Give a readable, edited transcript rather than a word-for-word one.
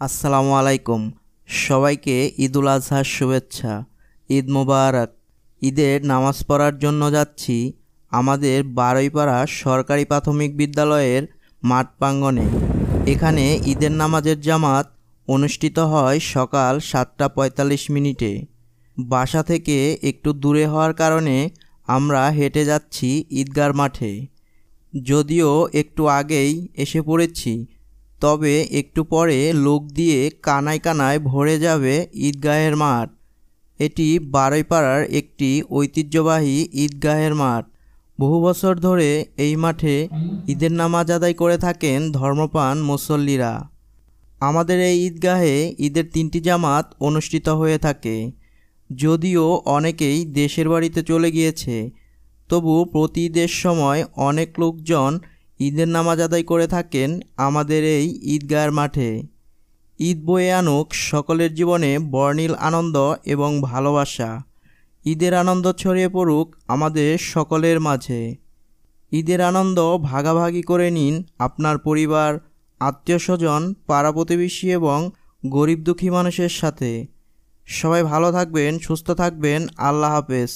আসসালামু আলাইকুম। সবাইকে ঈদুল আজহার শুভেচ্ছা। ঈদ মোবারক। ঈদের নামাজ পড়ার জন্য যাচ্ছি আমাদের বারুইপাড়া সরকারি প্রাথমিক বিদ্যালয়ের মাঠ প্রাঙ্গণে। এখানে ঈদের নামাজের জামাত অনুষ্ঠিত হয় সকাল 7:45 বাসা থেকে একটু দূরে হওয়ার কারণে আমরা হেঁটে যাচ্ছি ঈদগার মাঠে। যদিও একটু আগেই এসে পড়েছি, তবে একটু পরে লোক দিয়ে কানায় কানায় ভরে যাবে ঈদগাহের মাঠ। এটি বারুইপাড়ার একটি ঐতিহ্যবাহী ঈদগাহের মাঠ। বহু বছর ধরে এই মাঠে ঈদের নামাজ আদায় করে থাকেন ধর্মপ্রাণ মুসল্লিরা। আমাদের এই ঈদগাহে ঈদের 3টি জামাত অনুষ্ঠিত হয়ে থাকে। যদিও অনেকেই দেশের বাড়িতে চলে গিয়েছে, তবু প্রতি ঈদের সময় অনেক লোকজন ঈদের নামাজ আদায় করে থাকেন আমাদের এই ঈদগাহের মাঠে। ঈদ বয়ে আনুক সকলের জীবনে বর্ণিল আনন্দ এবং ভালোবাসা। ঈদের আনন্দ ছড়িয়ে পড়ুক আমাদের সকলের মাঝে। ঈদের আনন্দ ভাগাভাগি করে নিন আপনার পরিবার, আত্মীয়স্বজন, পাড়া প্রতিবেশী এবং গরিব দুঃখী মানুষের সাথে। সবাই ভালো থাকবেন, সুস্থ থাকবেন। আল্লাহ হাফেজ।